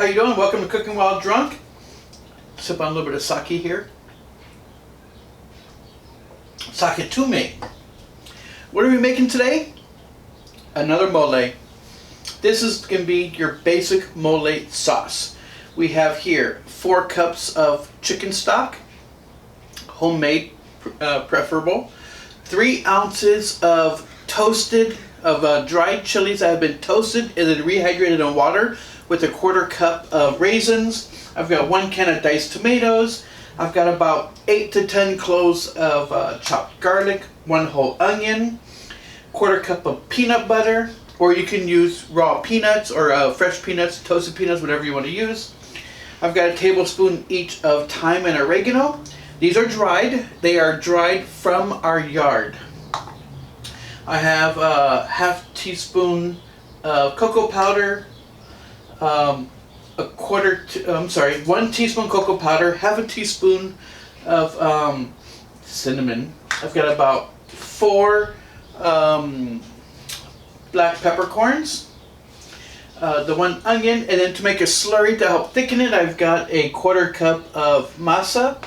How you doing? Welcome to Cooking While Drunk. Sip on a little bit of sake here. Sake tume. What are we making today? Another molé. This is going to be your basic molé sauce. We have here 4 cups of chicken stock, homemade preferable, 3 ounces of dried chilies that have been toasted and then rehydrated in water, with a 1/4 cup of raisins. I've got 1 can of diced tomatoes. I've got about 8 to 10 cloves of chopped garlic, 1 whole onion, 1/4 cup of peanut butter, or you can use raw peanuts or fresh peanuts, toasted peanuts, whatever you want to use. I've got a tablespoon each of thyme and oregano. These are dried. They are dried from our yard. I have a 1/2 teaspoon of cocoa powder, 1 teaspoon cocoa powder, 1/2 teaspoon of cinnamon. I've got about 4 black peppercorns, the 1 onion, and then to make a slurry to help thicken it, I've got a 1/4 cup of masa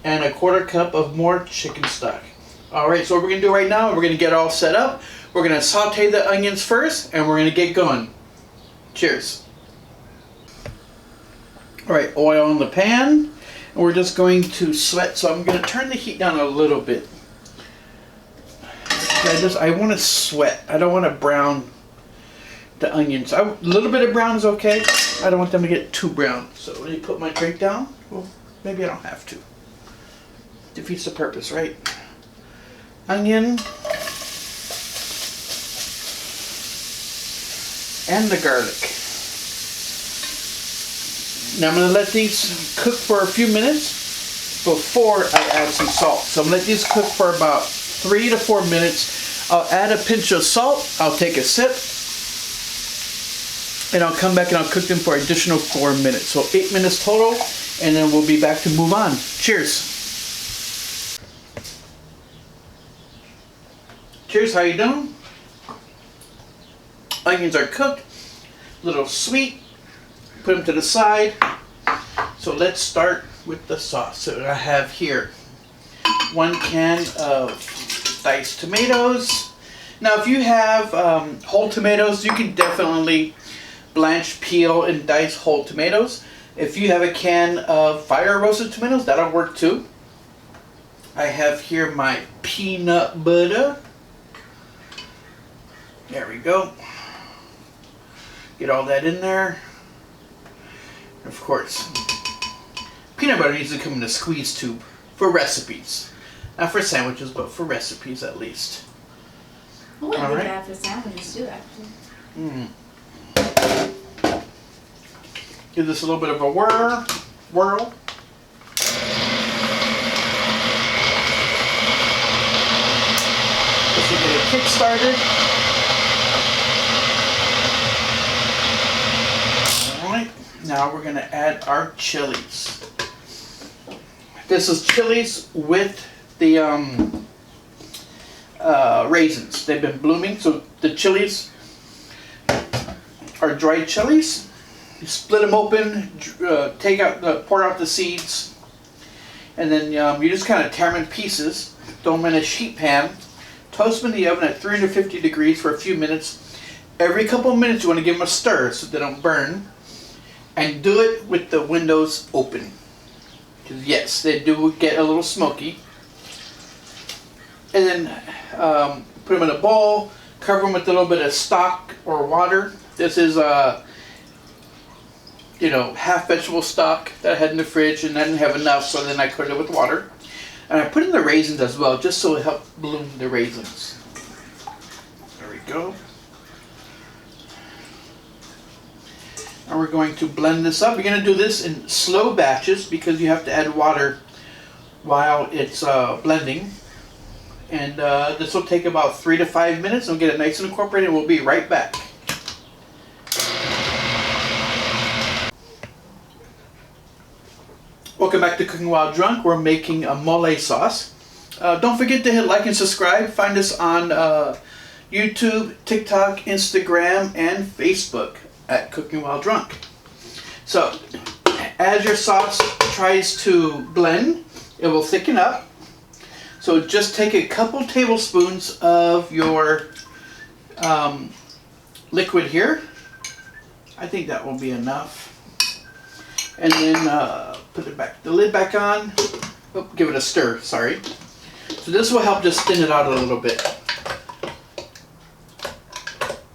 and a 1/4 cup of more chicken stock. Alright, so what we're going to do right now, we're going to get all set up. We're going to saute the onions first, and we're going to get going. Cheers. Alright, oil in the pan, and we're just going to sweat, so I'm going to turn the heat down a little bit. I want to sweat. I don't want to brown the onions. A little bit of brown is okay. I don't want them to get too brown. So let me put my drink down. Well, maybe I don't have to. Defeats the purpose, right? Onion. And the garlic. Now I'm going to let these cook for a few minutes before I add some salt. So I'm going to let these cook for about 3 to 4 minutes. I'll add a pinch of salt. I'll take a sip. And I'll come back and I'll cook them for an additional 4 minutes. So 8 minutes total. And then we'll be back to move on. Cheers. Cheers, how you doing? Onions are cooked. A little sweet. Put them to the side. So let's start with the sauce. So I have here 1 can of diced tomatoes. Now if you have whole tomatoes, you can definitely blanch, peel, and dice whole tomatoes. If you have a can of fire roasted tomatoes, that'll work too. I have here my peanut butter. There we go. Get all that in there. Of course, peanut butter needs to come in a squeeze tube for recipes. Not for sandwiches, but for recipes at least. It wouldn't be bad for sandwiches too, actually. Give this a little bit of a whirl. Just to get it kick started. Alright, now we're going to add our chilies. This is chilies with the raisins. They've been blooming, so the chilies are dried chilies. You split them open, pour out the seeds, and then you just kind of tear them in pieces. Throw them in a sheet pan. Toast them in the oven at 350 degrees for a few minutes. Every couple of minutes you want to give them a stir so they don't burn. And do it with the windows open. Because yes, they do get a little smoky. And then put them in a bowl, cover them with a little bit of stock or water. This is half vegetable stock that I had in the fridge, and I didn't have enough, so then I covered it with water. And I put in the raisins as well, just so it helps bloom the raisins. There we go. And we're going to blend this up. You're going to do this in slow batches because you have to add water while it's blending. And this will take about 3 to 5 minutes. We'll get it nice and incorporated. We'll be right back. Welcome back to Cooking While Drunk. We're making a molé sauce. Don't forget to hit like and subscribe. Find us on YouTube, TikTok, Instagram, and Facebook at Cooking While Drunk. So as your sauce tries to blend, it will thicken up. So just take a couple tablespoons of your liquid here. I think that will be enough. And then put the lid back on. Oh, give it a stir, sorry. So this will help just thin it out a little bit.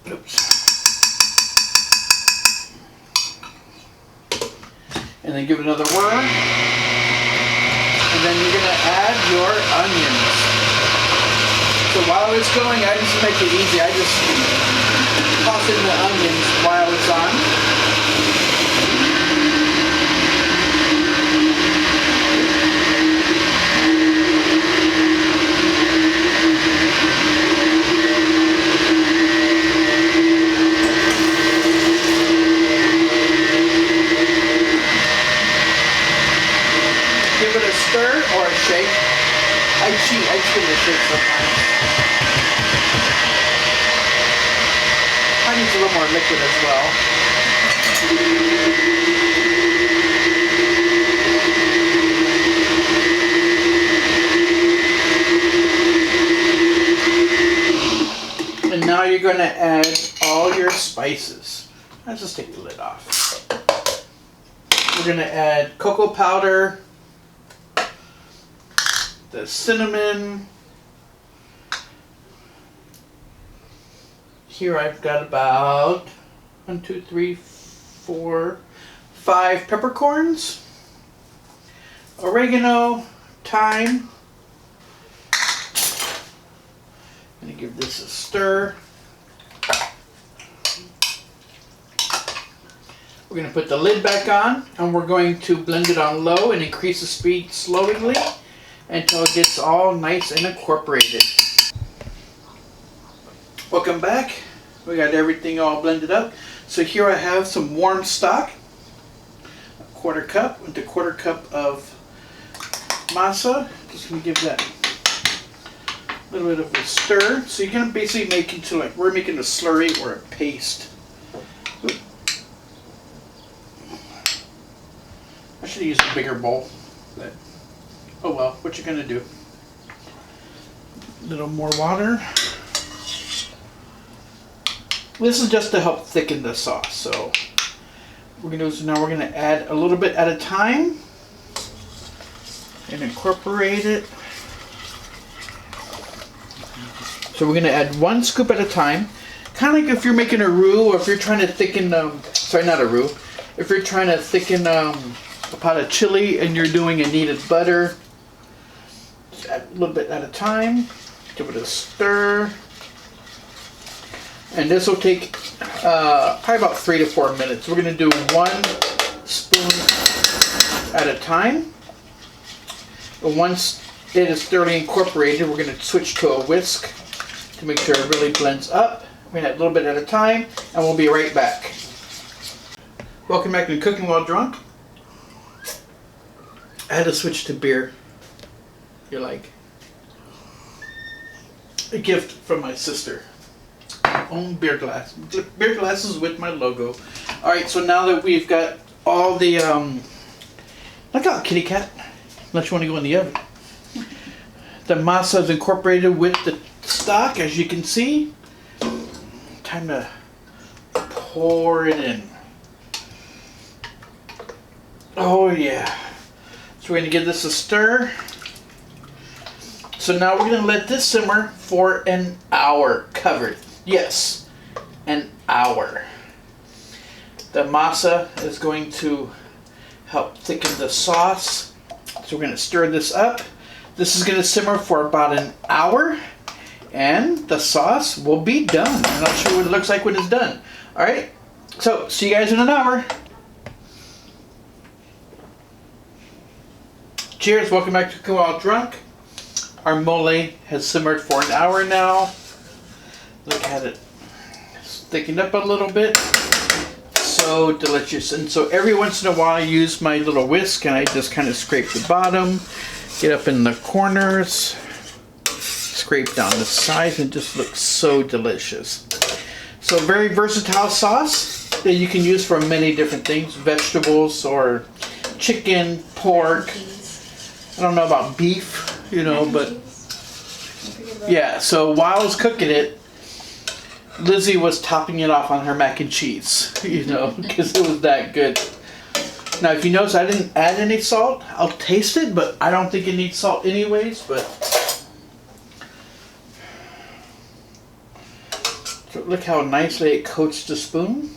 Oops. And then give it another whir. And then you're gonna add your onions. So while it's going, I just make it easy. I just toss in the onions while it's on. Give it a stir or a shake. I cheat, I just give it a shake sometimes. I need a little more liquid as well. And now you're going to add all your spices. Let's just take the lid off. We're going to add cocoa powder, the cinnamon. Here I've got about 1, 2, 3, 4, 5 peppercorns, oregano, thyme. I'm going to give this a stir. We're going to put the lid back on and we're going to blend it on low and increase the speed slowly until it gets all nice and incorporated. Welcome back. We got everything all blended up. So here I have some warm stock, a quarter cup with a quarter cup of masa. Just gonna give that a little bit of a stir. So you're gonna basically make it into like we're making a slurry or a paste. I should have used a bigger bowl, but oh well, what you gonna do? A little more water. This is just to help thicken the sauce. So we're gonna do now. We're gonna add a little bit at a time and incorporate it. So we're gonna add 1 scoop at a time, kind of like if you're making a roux or if you're trying to thicken. Sorry, not a roux. If you're trying to thicken a pot of chili and you're doing a kneaded butter, just add a little bit at a time. Give it a stir. And this will take probably about 3 to 4 minutes. We're going to do 1 spoon at a time. And once it is thoroughly incorporated, we're going to switch to a whisk to make sure it really blends up. We're going to add a little bit at a time, and we'll be right back. Welcome back to Cooking While Drunk. I had to switch to beer. You're like a gift from my sister. Own beer glass. Beer glasses with my logo. Alright, so now that we've got all the look out, kitty cat. Unless you want to go in the oven. The masa is incorporated with the stock, as you can see. Time to pour it in. Oh yeah. So we're going to give this a stir. So now we're going to let this simmer for an hour covered. Yes, an hour. The masa is going to help thicken the sauce. So we're going to stir this up. This is going to simmer for about an hour and the sauce will be done. And I'll show you what it looks like when it's done. Alright, so see you guys in an hour. Cheers, welcome back to Cooking While Drunk. Our mole has simmered for an hour now. Look at it. It's thickened up a little bit. So delicious. And so every once in a while I use my little whisk and I just kind of scrape the bottom, get up in the corners, scrape down the sides, and it just looks so delicious. So very versatile sauce. that you can use for many different things, vegetables or chicken, pork. I don't know about beef, you know, but yeah. So while I was cooking it, Lizzie was topping it off on her mac and cheese, you know, because it was that good. Now, if you notice, I didn't add any salt. I'll taste it, but I don't think it needs salt anyways. But so look how nicely it coats the spoon.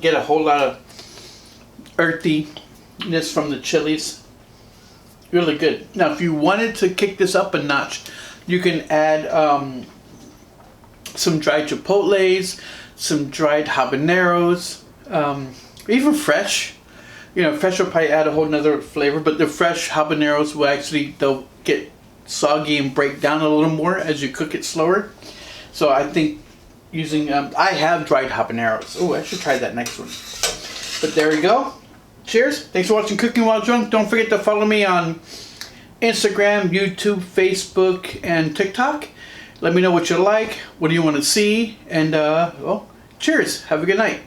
Get a whole lot of earthiness from the chilies. Really good. Now, if you wanted to kick this up a notch, you can add some dried chipotles, some dried habaneros, even fresh. You know, fresh will probably add a whole nother flavor, but the fresh habaneros will actually, they'll get soggy and break down a little more as you cook it slower. So I think using, I have dried habaneros. Oh, I should try that next one. But there we go. Cheers. Thanks for watching Cooking While Drunk. Don't forget to follow me on Instagram, YouTube, Facebook, and TikTok. Let me know what you like. What do you want to see? And, well, cheers. Have a good night.